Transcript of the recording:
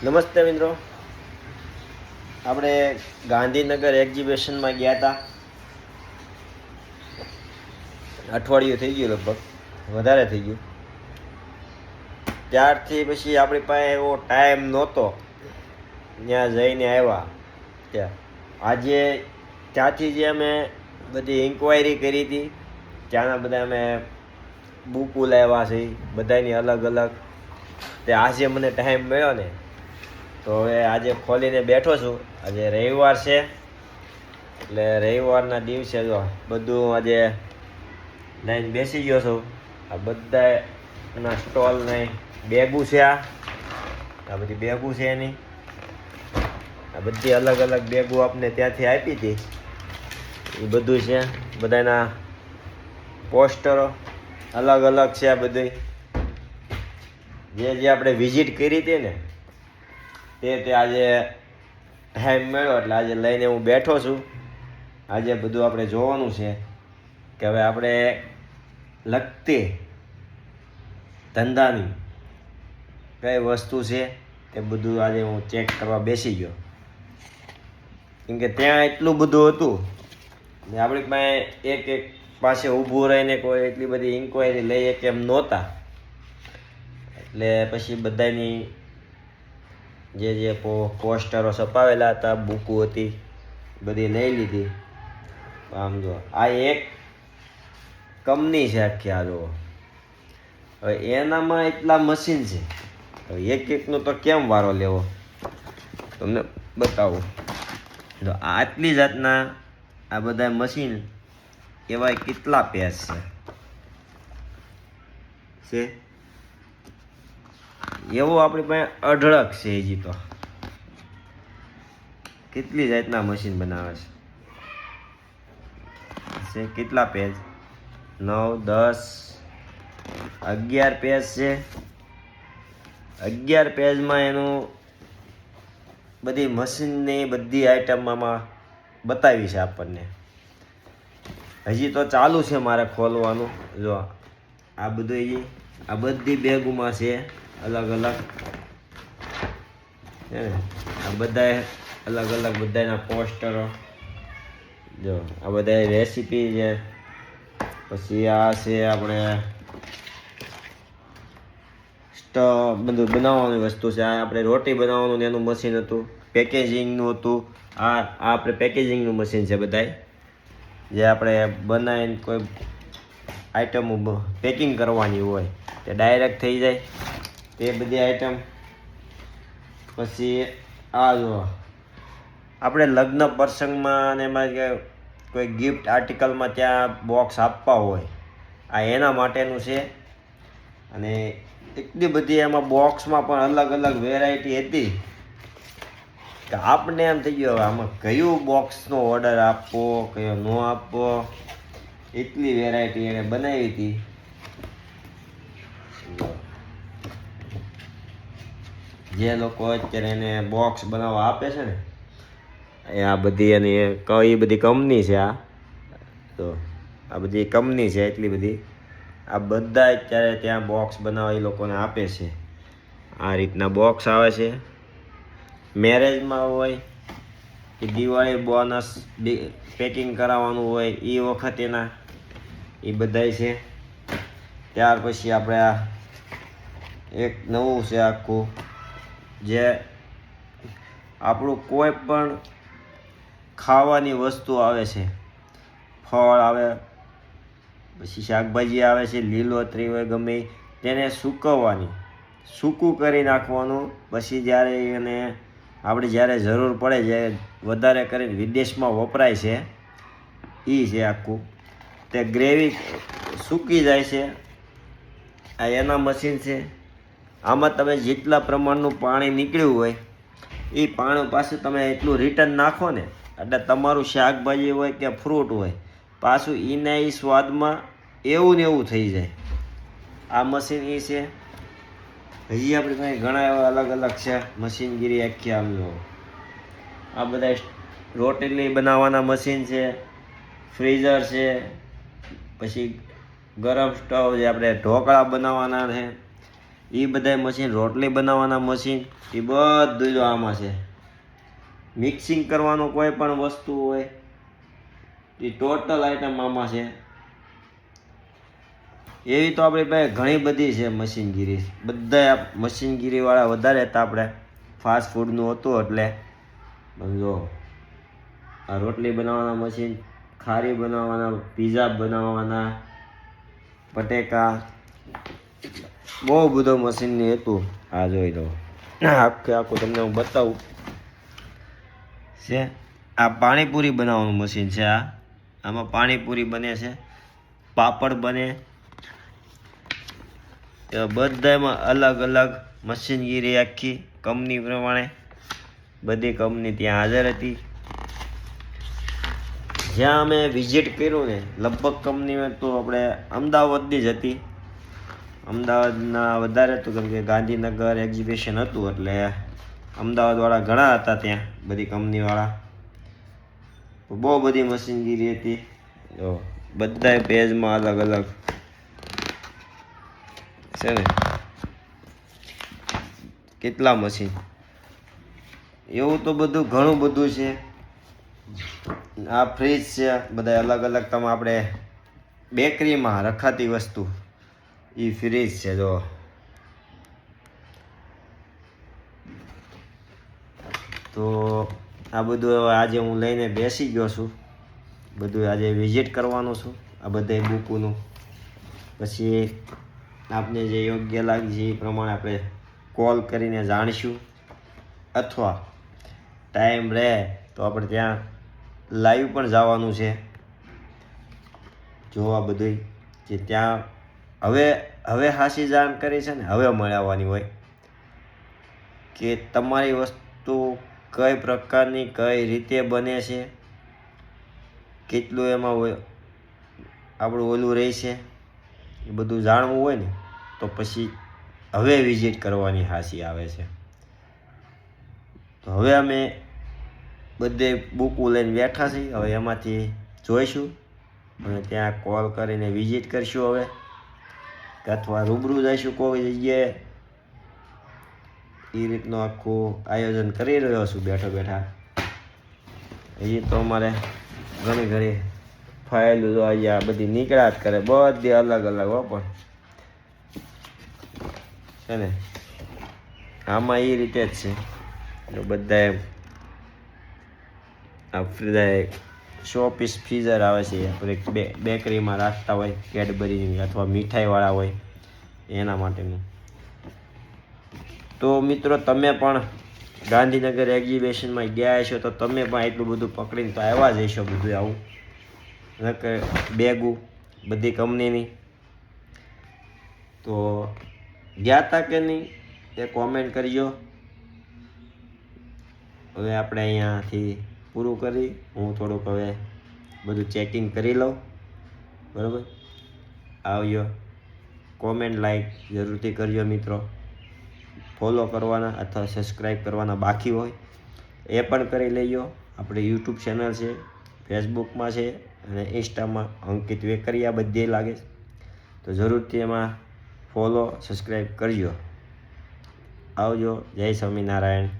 નમસ્તે મિત્રો, આપણે ગાંધીનગર એક્ઝિબિશનમાં ગયા હતા. અઠવાડિયું થઈ ગયું, લગભગ વધારે થઈ ગયું. ત્યારથી પછી આપણી પાસે એવો ટાઈમ નહોતો, ત્યાં જઈને આવ્યા. ત્યાં આજે ત્યાંથી જે અમે બધી ઇન્ક્વાયરી કરી હતી, ત્યાંના બધા અમે બુકો લાવ્યા છે, બધાની અલગ અલગ. તે આજે મને ટાઈમ મળ્યો ને, તો હવે આજે ખોલીને બેઠો છું. આજે રવિવાર છે, એટલે રવિવારના દિવસે જો બધું આજે લઈને બેસી ગયો છું. આ બધા એના સ્ટોલ ને બેગું છે. આ બધી બેગું છે એની. આ બધી અલગ અલગ બેગું આપને ત્યાંથી આપી હતી, એ બધું છે. બધાના પોસ્ટરો અલગ અલગ છે. આ બધી જે આપણે વિઝિટ કરી હતી ને, તે આજે ટાઈમ મળ્યો એટલે આજે લઈને હું બેઠો છું. આજે બધું આપણે જોવાનું છે કે હવે આપણે લગતી ધંધાની કઈ વસ્તુ છે તે બધું આજે હું ચેક કરવા બેસી ગયો. કેમ કે ત્યાં એટલું બધું હતું ને આપણી પાસે એક પાસે ઊભું રહીને કોઈ એટલી બધી ઇન્ક્વાયરી લઈએ કે એમ નહોતા. એટલે પછી બધાની જે પોસ્ટરો છપાવેલા હતા, બુકો હતી, બધી લઈ લીધી. આમ જો આ એક કંપની છે આખી. આ જુઓ, હવે એનામાં એટલા મશીન છે. હવે એક એકનો તો કેમ વારો લેવો, તમને બતાવું. જો આટલી જાતના આ બધા મશીન એવા કેટલા પેજ છે એવો આપણી પાસે અઢળક છે. હજી તો કેટલી જાતના મશીન બનાવે છે. કેટલા પેજ? 9, 10, 11 પેજ છે. 11 પેજમાં એનું બધી મશીનની બધી આઈટમમાં બતાવી છે આપણને. હજી તો ચાલુ છે મારે ખોલવાનું. જો આ બધું, આ બધી બેગોમાં છે અલગ અલગ. આ બધા અલગ અલગ બધાના પોસ્ટરો. જો આ બધા રેસીપી છે. પછી આ છે આપણે બધું બનાવવાની વસ્તુ છે. આ આપણે રોટી બનાવવાનું એનું મશીન હતું, પેકેજિંગનું હતું. આ આપણે પેકેજિંગનું મશીન છે. બધાય જે આપણે બનાવીને કોઈ આઈટમ પેકિંગ કરવાની હોય તે ડાયરેક્ટ થઈ જાય, તે બધી આઈટમ. પછી આ જો આપણે લગ્ન પ્રસંગમાં અને એમાં કે કોઈ ગિફ્ટ આર્ટિકલમાં ત્યાં બોક્સ આપવા હોય, આ એના માટેનું છે. અને એટલી બધી એમાં બોક્સમાં પણ અલગ અલગ વેરાયટી હતી કે આપણે એમ થઈ ગયો આમાં કયું બોક્સનો ઓર્ડર આપવો, કયો ન આપવો. એટલી વેરાયટી એને બનાવી હતી. જે લોકો અત્યારે એને બોક્સ બનાવવા આપે છે ને, આ બધી એની કઈ બધી કંપની છે. આ તો આ બધી કંપની છે એટલી બધી. આ બધા અત્યારે ત્યાં બોક્સ બનાવવા એ લોકોને આપે છે. આ રીતના બોક્સ આવે છે. મેરેજમાં હોય કે દિવાળી બોનસ પેકિંગ કરાવવાનું હોય એ વખતેના એ બધાય છે. ત્યાર પછી આપણે આ એક નવું છે આખું, જે આપણું કોઈ પણ ખાવાની વસ્તુ આવે છે, ફળ આવે, પછી શાકભાજી આવે છે, લીલોતરી હોય ગમે તેને સૂકવવાની, સૂકું કરી નાખવાનું. પછી જ્યારે એને આપણે જ્યારે જરૂર પડે, જ્યારે વધારે કરીને વિદેશમાં વપરાય છે એ છે આખું. તે ગ્રેવી સૂકી જાય છે. આ એના મશીન છે. આમાં તમે જેટલા પ્રમાણનું પાણી નીકળ્યું હોય એ પાણી પાછું તમે એટલું રિટર્ન નાખો ને, એટલે તમારું શાકભાજી હોય કે ફ્રૂટ હોય પાછું એના એ સ્વાદમાં એવું ને એવું થઈ જાય. આ મશીન એ છે. હજી આપણી પાસે ઘણા એવા અલગ અલગ છે મશીનગીરી આખી. આમ જો આ બધા રોટલી બનાવવાના મશીન છે, ફ્રીઝર છે, પછી ગરમ સ્ટવ જે આપણે ઢોકળા બનાવવાના છે, એ બધા મશીન, રોટલી બનાવવાના મશીન, એ બધું જો આમાં છે. મિક્સિંગ કરવાનું કોઈ પણ વસ્તુ હોય એ ટોટલ આઈટમ આમાં છે. એવી તો આપણી પાસે ઘણી બધી છે મશીનગીરી. બધા મશીનગીરીવાળા વધારે હતા આપણે. ફાસ્ટ ફૂડનું હતું એટલે જો આ રોટલી બનાવવાના મશીન, ખારી બનાવવાના, પીઝા બનાવવાના, બટેકા, બહુ બધો મશીનની હતું. આ જોઈ લો, આખું તમને હું બતાવું છે. આ પાણીપુરી બનાવવાનું મશીન છે. આમાં પાણીપુરી બને છે, પાપડ બને. બધામાં અલગ અલગ મશીનગીરી, આખી કંપની પ્રમાણે બધી કંપની ત્યાં હાજર હતી. જ્યાં અમે વિઝિટ કર્યું ને, લગભગ કંપનીમાં તો આપણે અમદાવાદની જ હતી. અમદાવાદના વધારે હતું, કેમ કે ગાંધીનગર એક્ઝિબિશન હતું એટલે અમદાવાદવાળા ઘણા હતા ત્યાં, બધી કંપનીવાળા. બહુ બધી મશીનગીરી હતી. જો બધા પેજમાં અલગ અલગ છે ને, કેટલા મશીન, એવું તો બધું ઘણું બધું છે. આ ફ્રીજ છે, બધા અલગ અલગ. તમે આપણે બેકરીમાં રખાતી વસ્તુ એ ફ્રીજ છે. જો તો આ બધું હવે આજે હું લઈને બેસી ગયો છું. બધું આજે વિઝિટ કરવાનું છું આ બધા બુકોનું. પછી આપને જે યોગ્ય લાગે છે એ પ્રમાણે આપણે કોલ કરીને જાણીશું, અથવા ટાઈમ રહે તો આપણે ત્યાં લાઈવ પણ જવાનું છે જોવા બધું. જે ત્યાં હવે હાસી જાણકારી છે ને હવે મળવાની હોય કે તમારી વસ્તુ કઈ પ્રકારની, કઈ રીતે બને છે, કેટલું એમાં હોય આપણું ઓલું રહેશે, એ બધું જાણવું હોય ને તો પછી હવે વિઝિટ કરવાની હાસી આવે છે. તો હવે અમે બધે બુકો લઈને બેઠા છીએ. હવે એમાંથી જોઈશું અને ત્યાં કોલ કરીને વિઝિટ કરશું હવે, અથવા રૂબરૂ જઈશું કોઈ જગ્યાએ. એ રીતનું આખું આયોજન કરી રહ્યો છું બેઠા બેઠા. એ તો અમારે ઘણી ફાઇલો જો અહીંયા બધી નીકળ્યા જ કરે, બધી અલગ અલગ હો. પણ છે ને આમાં એ રીતે જ છે. બધા આ શોપીસ ફ્રીઝર આવે છે, આપણે બેકરીમાં રાખતા હોય, કેડબરી અથવા મીઠાઈવાળા હોય એના માટેનું. તો મિત્રો, તમે પણ ગાંધીનગર એક્ઝિબિશનમાં ગયા હશો તો તમે પણ એટલું બધું પકડીને તો આવ્યા જ હશો. બધું આવું નકર બેગું બધી કંપનીની. તો ગયા હતા કે નહીં એ કોમેન્ટ કરજો. હવે આપણે અહીંયાથી પૂરું કરી, હું થોડુંક હવે બધું ચેકિંગ કરી લઉં. બરાબર, આવજો. કોમેન્ટ લાઈક જરૂરથી કરજો મિત્રો. ફોલો કરવાના અથવા સબસ્ક્રાઈબ કરવાના બાકી હોય એ પણ કરી લેજો. આપણે યુટ્યુબ ચેનલ છે, ફેસબુકમાં છે અને ઇન્સ્ટામાં અંકિત વેકરિયા બધે લાગે છે. તો જરૂરથી એમાં ફોલો સબસ્ક્રાઈબ કરજો. આવજો. જય સ્વામિનારાયણ.